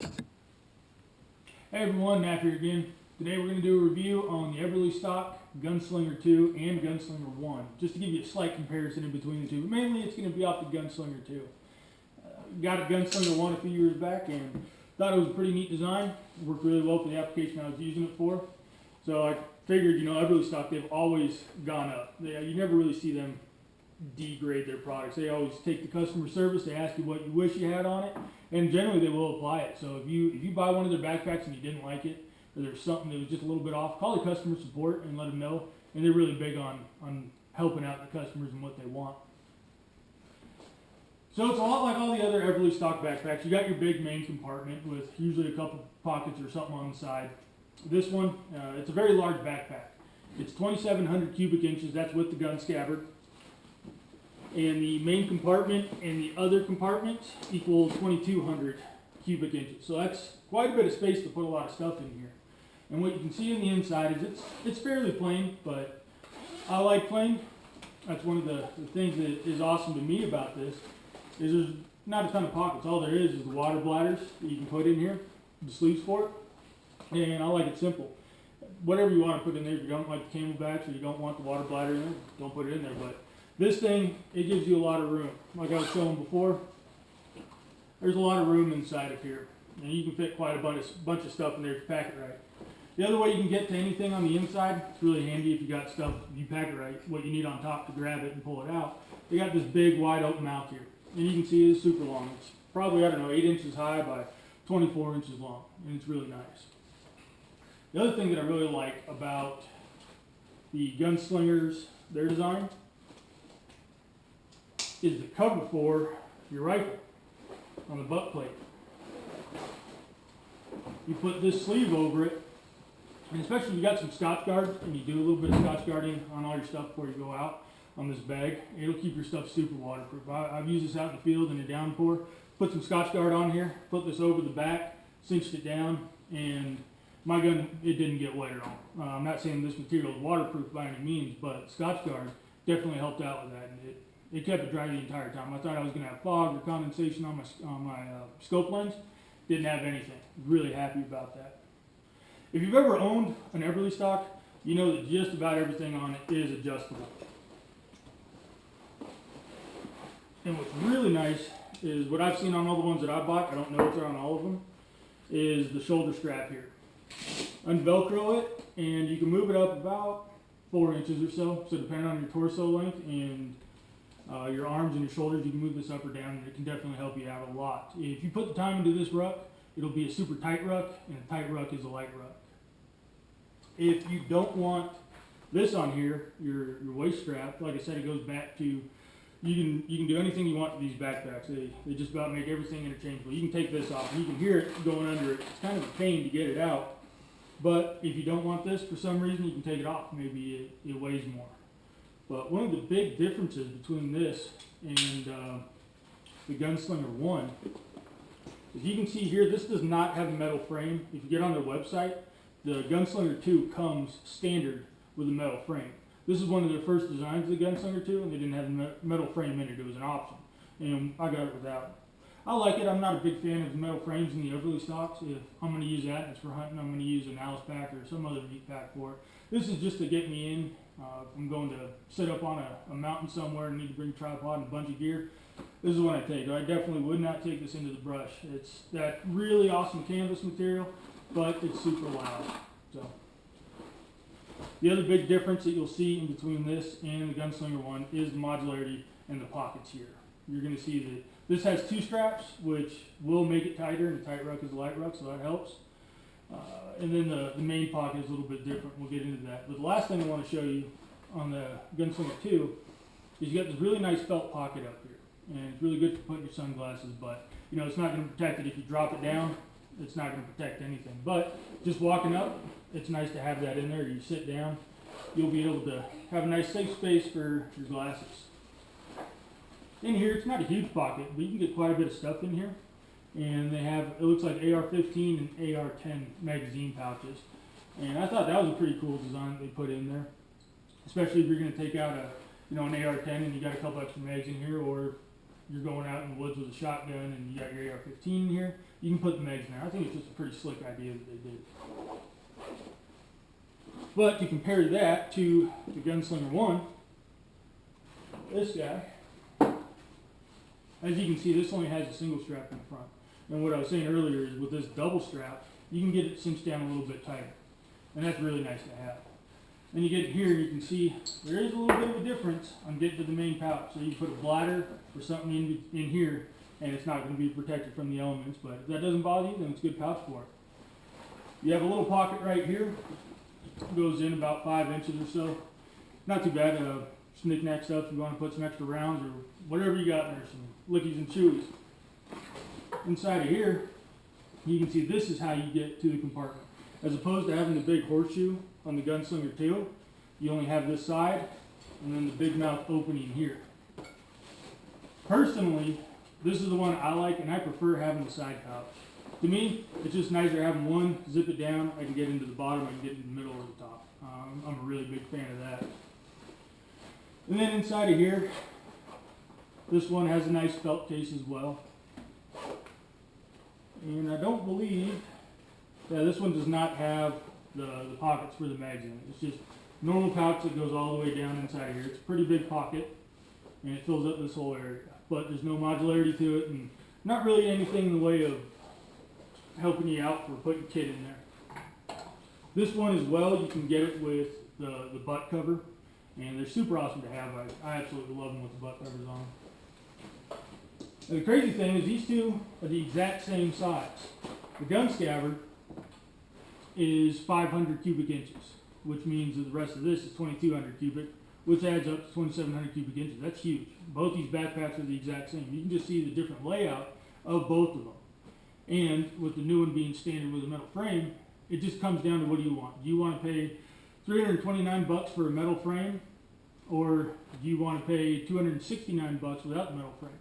Hey everyone, Nap here again. Today we're going to do a review on the Eberlestock Gunslinger II and Gunslinger I, just to give you a slight comparison in between the two. But mainly it's going to be off the Gunslinger II. Got a Gunslinger I a few years back and thought it was a pretty neat design. Worked really well for the application I was using it for. So I figured, Eberlestock, they've always gone up. You never really see them degrade their products. They always take the customer service, they ask you what you wish you had on it, and generally they will apply it. So if you buy one of their backpacks and you didn't like it, or there's something that was just a little bit off, call the customer support and let them know. And they're really big on helping out the customers and what they want. So it's a lot like all the other Eberlestock backpacks. You got your big main compartment with usually a couple pockets or something on the side. This one, it's a very large backpack. It's 2,700 cubic inches, that's with the gun scabbard. And the main compartment and the other compartment equal 2,200 cubic inches. So that's quite a bit of space to put a lot of stuff in here. And what you can see on the inside is it's fairly plain, but I like plain. That's one of the things that is awesome to me about this, is there's not a ton of pockets. All there is the water bladders that you can put in here, the sleeves for it. And I like it simple. Whatever you want to put in there, if you don't like the camelbacks or you don't want the water bladder in there, don't put it in there. But this thing, it gives you a lot of room. Like I was showing before, there's a lot of room inside of here. And you can fit quite a bunch of stuff in there if you pack it right. The other way you can get to anything on the inside, it's really handy if you got stuff, if you pack it right, what you need on top to grab it and pull it out. They got this big wide open mouth here. And you can see it's super long. It's probably, 8 inches high by 24 inches long. And it's really nice. The other thing that I really like about the Gunslingers, their design, is the cover for your rifle on the butt plate. You put this sleeve over it, and especially if you got some Scotch guard and you do a little bit of Scotch guarding on all your stuff before you go out on this bag, it'll keep your stuff super waterproof. I've used this out in the field in a downpour. Put some Scotch guard on here, put this over the back, cinched it down, and my gun, it didn't get wet at all. I'm not saying this material is waterproof by any means, but Scotch guard definitely helped out with that, and it kept it dry the entire time. I thought I was going to have fog or condensation on my scope lens. Didn't have anything. Really happy about that. If you've ever owned an Eberlestock, you know that just about everything on it is adjustable. And what's really nice is what I've seen on all the ones that I bought, I don't know if they're on all of them, is the shoulder strap here. Unvelcro it, and you can move it up about 4 inches or so. So depending on your torso length and your arms and your shoulders, you can move this up or down, and it can definitely help you out a lot. If you put the time into this ruck, it'll be a super tight ruck, and a tight ruck is a light ruck. If you don't want this on here, your waist strap, like I said, it goes back to, you can do anything you want to these backpacks. They just about make everything interchangeable. You can take this off, and you can hear it going under it. It's kind of a pain to get it out, but if you don't want this for some reason, you can take it off. Maybe it weighs more. But one of the big differences between this and the Gunslinger I, as you can see here, this does not have a metal frame. If you get on their website, the Gunslinger II comes standard with a metal frame. This is one of their first designs of the Gunslinger II, and they didn't have a metal frame in it. It was an option, and I got it without. I like it. I'm not a big fan of the metal frames in the Eberlestocks. If I'm going to use that, and it's for hunting, I'm going to use a mil-spec or some other meat pack for it. This is just to get me in. If I'm going to sit up on a mountain somewhere and need to bring a tripod and a bunch of gear, this is what I take. I definitely would not take this into the brush. It's that really awesome canvas material, but it's super loud. So the other big difference that you'll see in between this and the Gunslinger I is the modularity and the pockets here. You're going to see that this has 2 straps, which will make it tighter, and the tight ruck is a light ruck, so that helps. And then the main pocket is a little bit different. We'll get into that. But the last thing I want to show you on the Gunslinger II is you got this really nice felt pocket up here. And it's really good for putting your sunglasses, but it's not going to protect it. If you drop it down, it's not going to protect anything. But just walking up, it's nice to have that in there. You sit down, you'll be able to have a nice safe space for your glasses. In here, it's not a huge pocket, but you can get quite a bit of stuff in here. And they have, it looks like AR-15 and AR-10 magazine pouches. And I thought that was a pretty cool design that they put in there. Especially if you're going to take out an AR-10 and you got a couple extra mags in here, or you're going out in the woods with a shotgun and you got your AR-15 in here, you can put the mags in there. I think it's just a pretty slick idea that they did. But to compare that to the Gunslinger 1, this guy, as you can see, this only has a single strap in the front. And what I was saying earlier is with this double strap, you can get it cinched down a little bit tighter. And that's really nice to have. And you get here and you can see there is a little bit of a difference on getting to the main pouch. So you can put a bladder or something in here and it's not going to be protected from the elements. But if that doesn't bother you, then it's a good pouch for it. You have a little pocket right here. It goes in about 5 inches or so. Not too bad. Knick-knack stuff if you want to put some extra rounds or whatever you got in there, some lickies and chewies. Inside of here, you can see this is how you get to the compartment. As opposed to having the big horseshoe on the Gunslinger 2, you only have this side and then the big mouth opening here. Personally, this is the one I like and I prefer having the side pouch. To me, it's just nicer having one, zip it down, I can get into the bottom, I can get into the middle or the top. I'm a really big fan of that. And then inside of here, this one has a nice felt case as well. And I don't believe, this one does not have the pockets for the mags in it. It's just normal pouch that goes all the way down inside of here. It's a pretty big pocket, and it fills up this whole area. But there's no modularity to it, and not really anything in the way of helping you out for putting kit in there. This one as well, you can get it with the butt cover, and they're super awesome to have. I absolutely love them with the butt covers on. And the crazy thing is these two are the exact same size. The gun scabbard is 500 cubic inches, which means that the rest of this is 2200 cubic, which adds up to 2700 cubic inches. That's huge. Both these backpacks are the exact same. You can just see the different layout of both of them. And with the new one being standard with a metal frame, it just comes down to what do you want. Do you want to pay $329 for a metal frame, or do you want to pay $269 without the metal frame?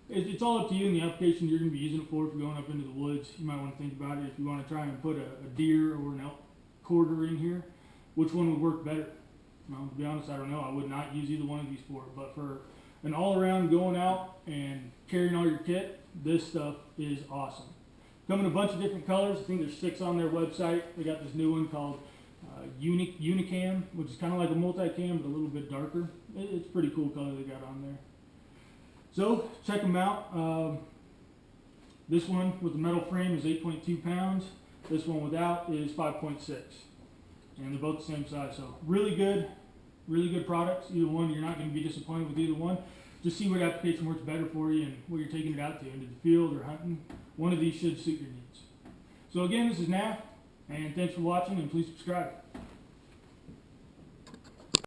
It's all up to you and the application you're going to be using it for. If you're going up into the woods, you might want to think about it. If you want to try and put a deer or an elk quarter in here, which one would work better? Well, to be honest, I don't know. I would not use either one of these for it. But for an all-around going out and carrying all your kit, this stuff is awesome. Come in a bunch of different colors. I think there's 6 on their website. They got this new one called Unicam, which is kind of like a multi-cam, but a little bit darker. It's a pretty cool color they got on there. So check them out. This one with the metal frame is 8.2 pounds. This one without is 5.6. And they're both the same size. So really good products. Either one, you're not going to be disappointed with either one. Just see what application works better for you and what you're taking it out to, into the field or hunting. One of these should suit your needs. So again, this is Naf, and thanks for watching, and please subscribe.